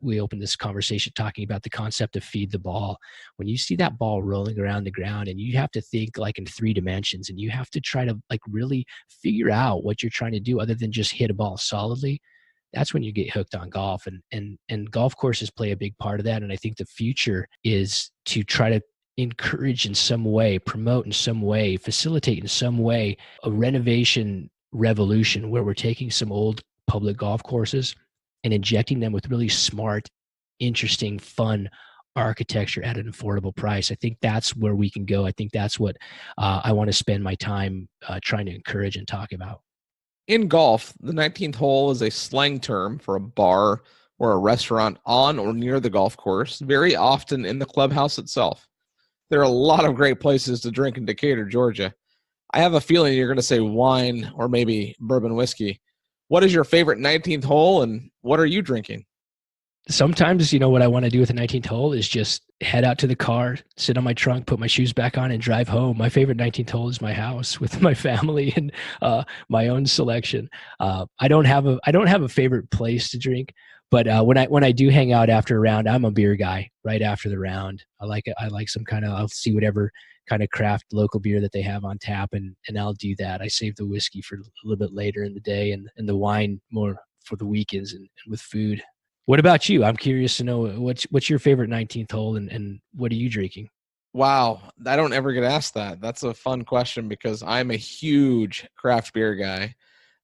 S3: we opened this conversation talking about the concept of feed the ball. When you see that ball rolling around the ground and you have to think like in 3 dimensions and you have to try to like really figure out what you're trying to do other than just hit a ball solidly, that's when you get hooked on golf. And golf courses play a big part of that. And I think the future is to try to encourage in some way, promote in some way, facilitate in some way a renovation revolution where we're taking some old public golf courses and injecting them with really smart, interesting, fun architecture at an affordable price. I think that's where we can go. I think that's what I want to spend my time trying to encourage and talk about.
S2: In golf, the 19th hole is a slang term for a bar or a restaurant on or near the golf course, very often in the clubhouse itself. There are a lot of great places to drink in Decatur, Georgia. I have a feeling you're going to say wine or maybe bourbon whiskey. What is your favorite 19th hole and what are you drinking?
S3: Sometimes, what I want to do with the 19th hole is just head out to the car, sit on my trunk, put my shoes back on and drive home. My favorite 19th hole is my house with my family and my own selection. I don't have a favorite place to drink, but when I do hang out after a round, I'm a beer guy right after the round. I like some kind of, I'll see whatever kind of craft local beer that they have on tap and I'll do that. I save the whiskey for a little bit later in the day and the wine more for the weekends and with food. What about you? I'm curious to know what's your favorite 19th hole and what are you drinking?
S2: Wow, I don't ever get asked that. That's a fun question because I'm a huge craft beer guy.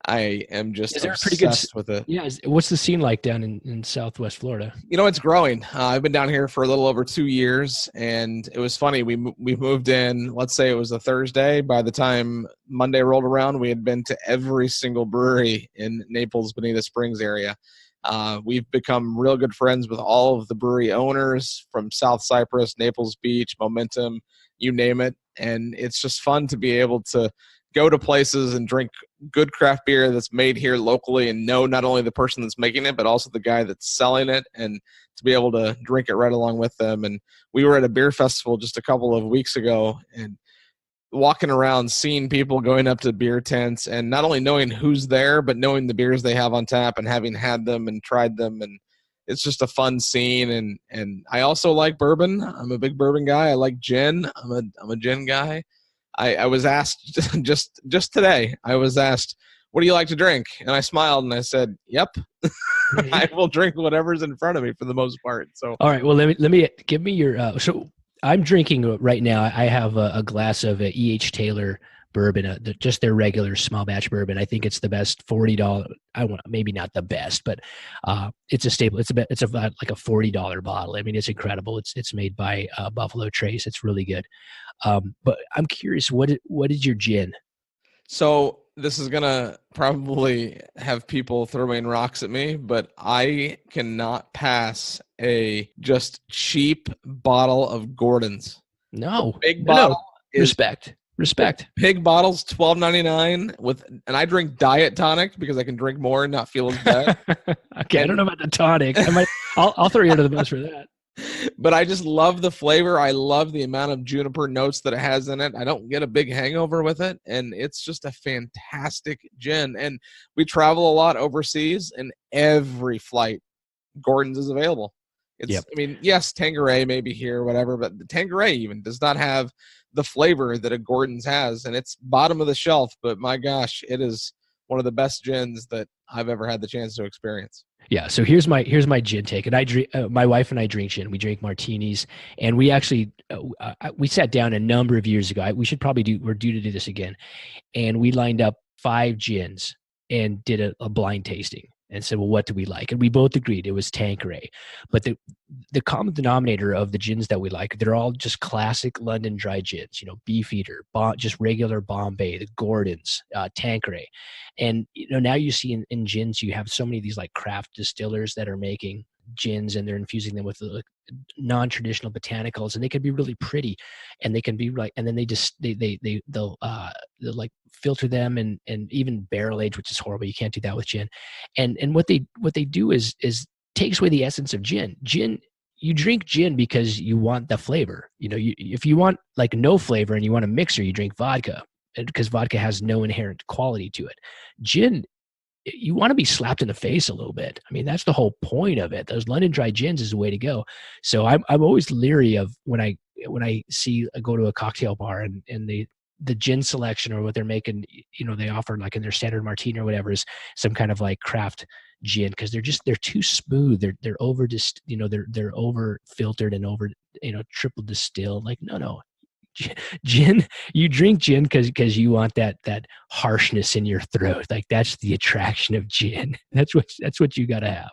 S2: I am just obsessed with it.
S3: Yeah. What's the scene like down in Southwest Florida?
S2: It's growing. I've been down here for a little over 2 years, and it was funny. We moved in, let's say it was a Thursday. By the time Monday rolled around, we had been to every single brewery in Naples, Bonita Springs area. We've become real good friends with all of the brewery owners from South Cyprus, Naples Beach, Momentum, you name it. And it's just fun to be able to go to places and drink good craft beer that's made here locally and know not only the person that's making it, but also the guy that's selling it, and to be able to drink it right along with them. And we were at a beer festival just a couple of weeks ago and walking around, seeing people going up to beer tents and not only knowing who's there, but knowing the beers they have on tap and having had them and tried them. And it's just a fun scene. And I also like bourbon. I'm a big bourbon guy. I like gin. I'm a gin guy. I was asked just today, I was asked, what do you like to drink? And I smiled and I said, yep, I will drink whatever's in front of me for the most part. So,
S3: all right, well, let me give me your, so I'm drinking right now. I have a glass of E.H. Taylor bourbon, just their regular small batch bourbon. I think it's the best $40. Maybe not the best, but it's a staple. It's like a $40 bottle. I mean, it's incredible. It's made by Buffalo Trace. It's really good. But I'm curious, what is your gin?
S2: So this is gonna probably have people throwing rocks at me, but I cannot pass a just cheap bottle of Gordon's.
S3: No,
S2: big bottle.
S3: No. Respect.
S2: Big bottles, $12.99 and I drink diet tonic because I can drink more and not feel as bad.
S3: Okay, I don't know about the tonic. I'll throw you under the bus for that.
S2: But I just love the flavor. I love the amount of juniper notes that it has in it. I don't get a big hangover with it, and it's just a fantastic gin. And we travel a lot overseas, and every flight, Gordon's is available.
S3: Yep.
S2: I mean, yes, Tanqueray may be here, whatever, but the Tanqueray even does not have the flavor that a Gordon's has, and it's bottom of the shelf. But my gosh, it is one of the best gins that I've ever had the chance to experience.
S3: Yeah. So here's my gin take. And I drink, my wife and I drink gin. We drink martinis, and we actually, we sat down a number of years ago. We're due to do this again. And we lined up 5 gins and did a blind tasting and said, well, what do we like? And we both agreed it was Tanqueray. But the common denominator of the gins that we like, they're all just classic London dry gins, Beefeater, just regular Bombay, the Gordons, Tanqueray. And, now you see in gins, you have so many of these like craft distillers that are making gins, and they're infusing them with non-traditional botanicals, and they can be really pretty, and they can be like, and then they'll they'll like filter them and even barrel age, which is horrible. You can't do that with gin. And what they do is takes away the essence of gin. You drink gin because you want the flavor. If you want like no flavor and you want a mixer, you drink vodka, because vodka has no inherent quality to it. Gin, you want to be slapped in the face a little bit. I mean, that's the whole point of it. Those London dry gins is the way to go. So I'm always leery of when I go to a cocktail bar and the gin selection or what they're making, they offer like in their standard martini or whatever is some kind of like craft gin, because they're too smooth. They're over they're over filtered and over triple distilled. Like no. Gin, you drink gin because you want that harshness in your throat. Like that's the attraction of gin. That's what you got to have.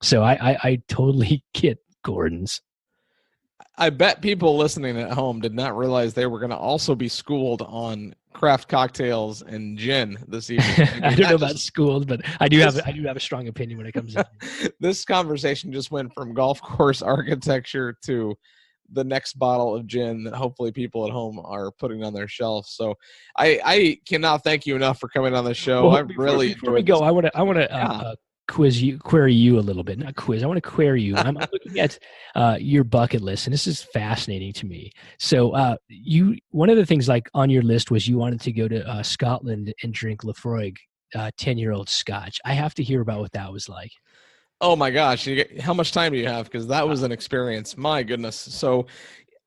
S3: So I totally get Gordon's.
S2: I bet people listening at home did not realize they were going to also be schooled on craft cocktails and gin this evening.
S3: I don't know about schooled, but I do have a strong opinion when it comes to
S2: this conversation just went from golf course architecture to the next bottle of gin that hopefully people at home are putting on their shelf. So I cannot thank you enough for coming on the show.
S3: Well,
S2: before
S3: we go, I want to query you a little bit. Not quiz. I want to query you. I'm looking at your bucket list, and this is fascinating to me. So one of the things like on your list was you wanted to go to Scotland and drink Lafroig 10-year-old Scotch. I have to hear about what that was like.
S2: Oh my gosh. How much time do you have? Because that was an experience. My goodness. So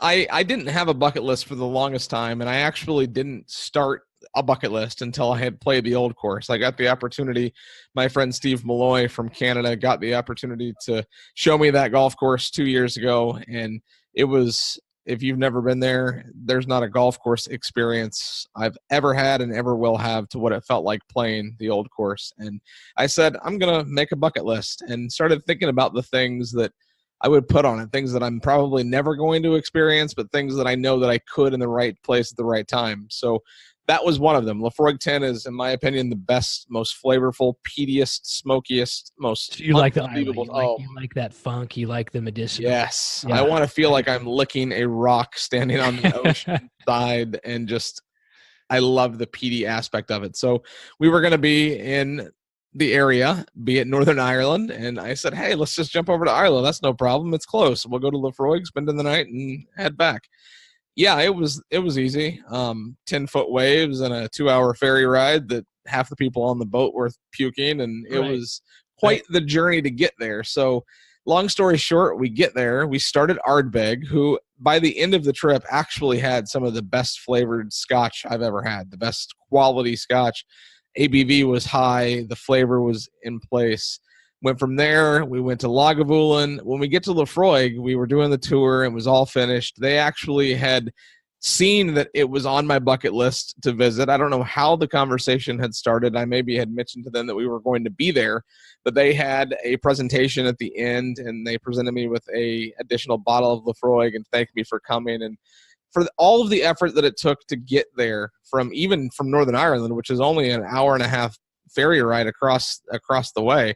S2: I didn't have a bucket list for the longest time, and I actually didn't start a bucket list until I had played the old course. I got the opportunity. My friend Steve Malloy from Canada got the opportunity to show me that golf course 2 years ago. And it was, if you've never been there, there's not a golf course experience I've ever had and ever will have to what it felt like playing the old course. And I said, I'm going to make a bucket list, and started thinking about the things that I would put on it, things that I'm probably never going to experience, but things that I know that I could in the right place at the right time. So that was one of them. Lafroig 10 is, in my opinion, the best, most flavorful, peatiest, smokiest, most
S3: you like the
S2: unbelievable.
S3: you like that funk. You like the medicinal.
S2: Yes.
S3: Yeah.
S2: I want to feel like I'm licking a rock standing on the ocean side, and just, I love the peaty aspect of it. So we were going to be in the area, be it Northern Ireland, and I said, hey, let's just jump over to Ireland. That's no problem. It's close. We'll go to Lafroig, spend the night, and head back. Yeah, it was easy. 10-foot waves and a 2-hour ferry ride that half the people on the boat were puking, and it was quite the journey to get there. So long story short, we get there. We started Ardbeg, who by the end of the trip actually had some of the best flavored scotch I've ever had, the best quality scotch. ABV was high. The flavor was in place. Went from there, we went to Lagavulin. When we get to Lafroig, we were doing the tour and it was all finished. They actually had seen that it was on my bucket list to visit. I don't know how the conversation had started. I maybe had mentioned to them that we were going to be there, but they had a presentation at the end, and they presented me with a additional bottle of Lafroig and thanked me for coming and for all of the effort that it took to get there from Northern Ireland, which is only an hour and a half ferry ride across the way.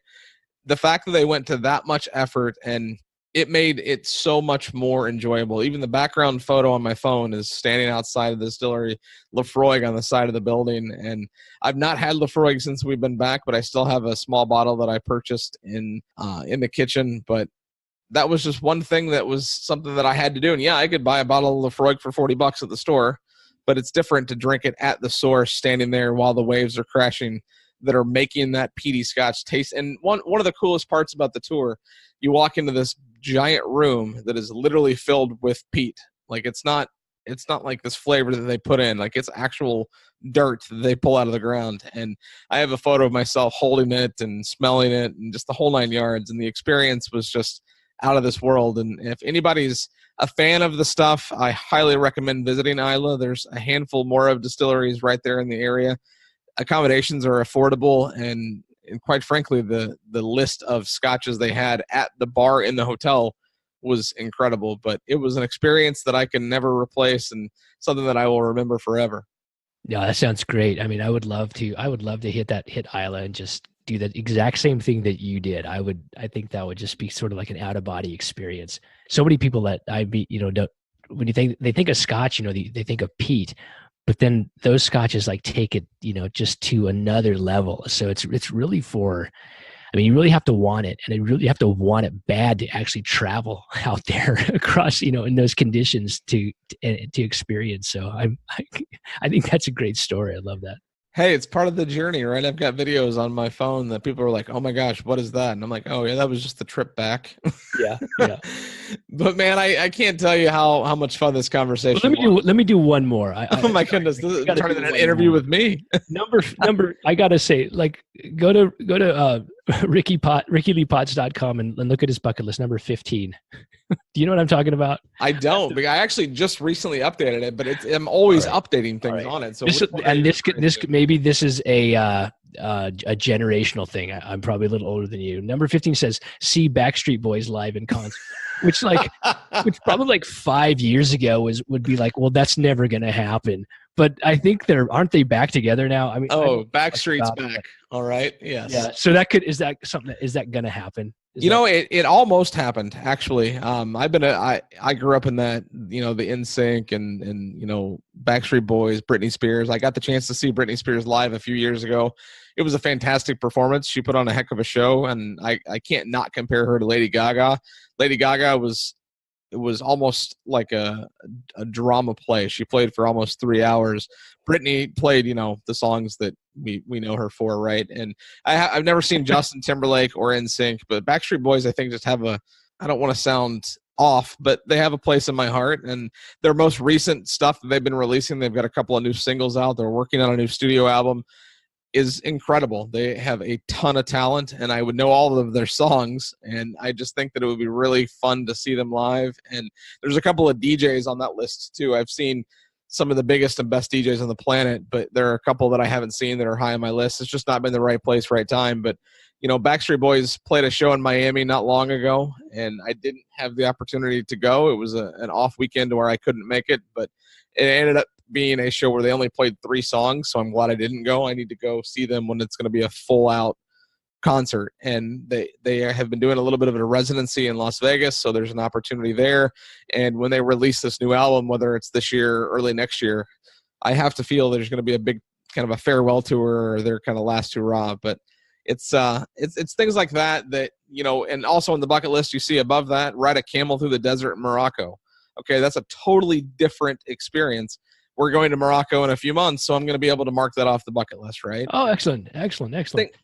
S2: The fact that they went to that much effort, and it made it so much more enjoyable. Even the background photo on my phone is standing outside of the distillery, Lafroig on the side of the building. And I've not had Lafroig since we've been back, but I still have a small bottle that I purchased in the kitchen. But that was just one thing that was something that I had to do. And yeah, I could buy a bottle of Lafroig for $40 at the store, but it's different to drink it at the source, standing there while the waves are crashing, that are making that peaty scotch taste. And one of the coolest parts about the tour, you walk into this giant room that is literally filled with peat. Like it's not like this flavor that they put in, like it's actual dirt that they pull out of the ground. And I have a photo of myself holding it and smelling it and just the whole 9 yards. And the experience was just out of this world. And if anybody's a fan of the stuff, I highly recommend visiting Islay. There's a handful more of distilleries right there in the area. Accommodations are affordable, and quite frankly, the list of scotches they had at the bar in the hotel was incredible. But it was an experience that I can never replace, and something that I will remember forever.
S3: Yeah, that sounds great. I mean, I would love to hit Islay and just do the exact same thing that you did. I think that would just be sort of like an out of body experience. So many people that when they think of scotch, they think of peat. but then those scotches like take it, just to another level. So it's really you really have to want it, and you really have to want it bad to actually travel out there across, in those conditions to experience. So I think that's a great story. I love that.
S2: Hey, it's part of the journey, right? I've got videos on my phone that people are like, "Oh my gosh, what is that?" And I'm like, "Oh yeah, that was just the trip back."
S3: Yeah.
S2: But man, I can't tell you how much fun this conversation was.
S3: Let me do one more.
S2: Oh my goodness, this is turning into an interview with me.
S3: number. I gotta say, like, go to rickyleepots.com and look at his bucket list, number 15. Do you know what I'm talking about?
S2: I don't. Because I actually just recently updated it, but I'm always updating things on it. So maybe this is a generational thing. I'm probably a little older than you. Number 15 says, "See Backstreet Boys live in concert," which which probably like 5 years ago would be like, well, that's never going to happen. But I think aren't they back together now? I mean, Backstreet's back. All right. Yes.
S3: Yeah. So is that going to happen?
S2: It almost happened actually. I grew up in that, the NSYNC and Backstreet Boys, Britney Spears. I got the chance to see Britney Spears live a few years ago. It was a fantastic performance. She put on a heck of a show, and I can't not compare her to Lady Gaga. Lady Gaga was almost like a drama play. She played for almost 3 hours. Britney played, the songs that we know her for, right? And I've never seen Justin Timberlake or NSYNC, but Backstreet Boys, I think, just have I don't want to sound off, but they have a place in my heart. And their most recent stuff that they've been releasing, they've got a couple of new singles out. They're working on a new studio album. Is incredible. They have a ton of talent, and I would know all of their songs, and I just think that it would be really fun to see them live. And there's a couple of DJs on that list too. I've seen some of the biggest and best DJs on the planet, but there are a couple that I haven't seen that are high on my list. It's just not been the right place, right time. But Backstreet Boys played a show in Miami not long ago, and I didn't have the opportunity to go. It was an off weekend where I couldn't make it, but it ended up being a show where they only played 3 songs, so I'm glad I didn't go. I need to go see them when it's going to be a full-out concert. And they have been doing a little bit of a residency in Las Vegas, so there's an opportunity there. And when they release this new album, whether it's this year or early next year, I have to feel there's going to be a big kind of a farewell tour or their kind of last hurrah. But it's things like that, and also on the bucket list, you see above that, ride a camel through the desert in Morocco. Okay, that's a totally different experience. We're going to Morocco in a few months, so I'm going to be able to mark that off the bucket list, right?
S3: Oh, excellent.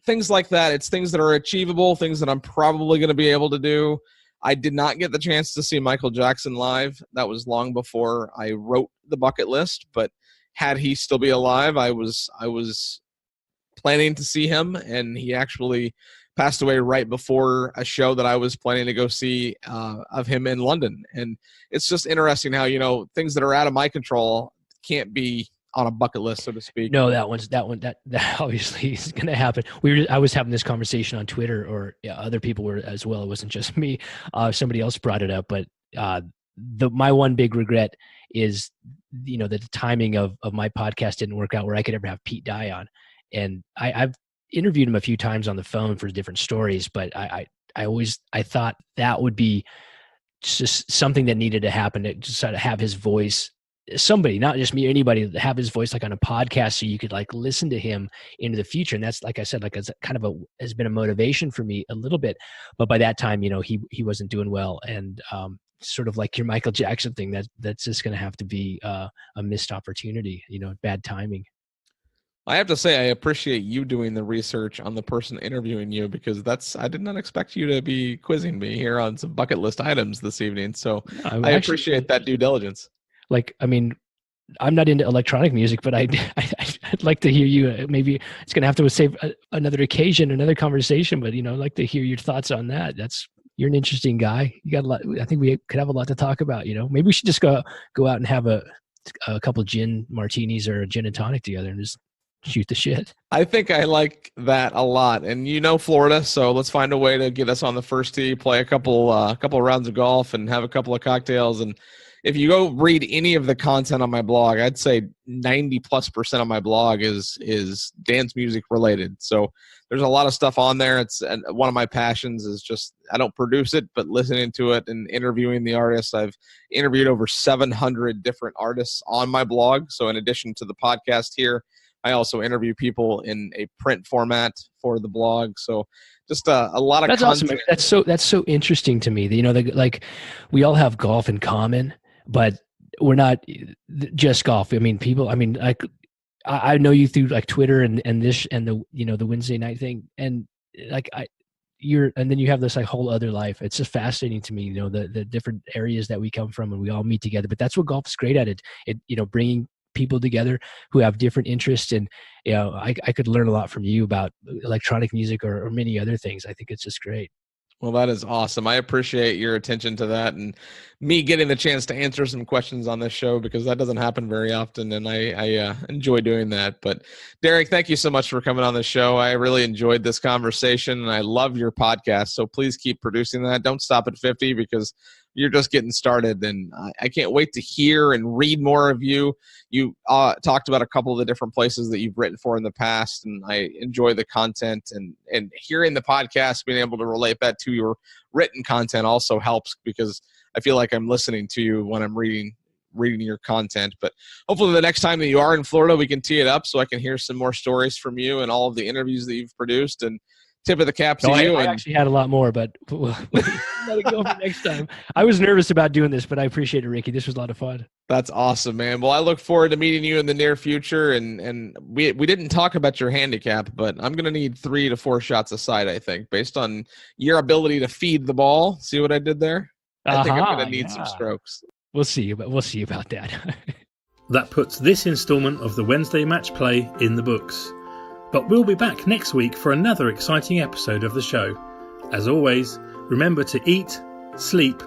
S2: Things like that. It's things that are achievable, things that I'm probably going to be able to do. I did not get the chance to see Michael Jackson live. That was long before I wrote the bucket list, but had he still be alive, I was planning to see him, and he actually passed away right before a show that I was planning to go see of him in London. And it's just interesting how, things that are out of my control can't be on a bucket list, so to speak.
S3: No, that obviously is going to happen. I was having this conversation on Twitter, or other people were as well. It wasn't just me. Somebody else brought it up, but my one big regret is, that the timing of my podcast didn't work out where I could ever have Pete Dye on. And I've interviewed him a few times on the phone for different stories, but I thought that would be just something that needed to happen, to just sort of have his voice, somebody, not just me, anybody, have his voice like on a podcast, so you could like listen to him into the future. And that's, like I said, like it's kind of has been a motivation for me a little bit. But by that time, he wasn't doing well, and sort of like your Michael Jackson thing, that's just going to have to be a missed opportunity, bad timing.
S2: I have to say, I appreciate you doing the research on the person interviewing you, because I did not expect you to be quizzing me here on some bucket list items this evening. So I appreciate that due diligence.
S3: Like, I mean, I'm not into electronic music, but I'd like to hear you. Maybe it's going to have to save another occasion, another conversation, but, I'd like to hear your thoughts on that. You're an interesting guy. You got a lot. I think we could have a lot to talk about, maybe we should just go out and have a couple gin martinis or a gin and tonic together and just shoot the shit.
S2: I think I like that a lot. And Florida, so let's find a way to get us on the first tee, play a couple rounds of golf and have a couple of cocktails and if you go read any of the content on my blog, I'd say 90+% of my blog is dance music related. So there's a lot of stuff on there. And one of my passions is just, I don't produce it, but listening to it and interviewing the artists. I've interviewed over 700 different artists on my blog. So in addition to the podcast here, I also interview people in a print format for the blog. So just a lot of
S3: That's
S2: content.
S3: Awesome. That's so interesting to me. Like we all have golf in common, but we're not just golf. I mean, I know you through like Twitter and this and the Wednesday night thing, and like and then you have this like whole other life. It's just fascinating to me, the different areas that we come from and we all meet together. But that's what golf is great at. It bringing people together who have different interests, and I could learn a lot from you about electronic music or many other things. I think it's just great.
S2: Well, that is awesome. I appreciate your attention to that and me getting the chance to answer some questions on this show, because that doesn't happen very often, and I enjoy doing that. But Derek, thank you so much for coming on the show. I really enjoyed this conversation, and I love your podcast. So please keep producing that. Don't stop at 50, because you're just getting started, and I can't wait to hear and read more of you. You talked about a couple of the different places that you've written for in the past, and I enjoy the content, and hearing the podcast, being able to relate that to your written content also helps, because I feel like I'm listening to you when I'm reading your content. But hopefully the next time that you are in Florida, we can tee it up so I can hear some more stories from you and all of the interviews that you've produced. And tip of the cap to you.
S3: I actually had a lot more, but we'll let it go for next time. I was nervous about doing this, but I appreciate it, Ricky. This was a lot of fun.
S2: That's awesome, man. Well, I look forward to meeting you in the near future. And we didn't talk about your handicap, but I'm going to need 3 to 4 shots aside, I think, based on your ability to feed the ball. See what I did there? I think I'm going to need some strokes.
S3: We'll see about that.
S1: That puts this installment of the Wednesday Match Play in the books. But we'll be back next week for another exciting episode of the show. As always, remember to eat, sleep,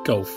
S1: golf.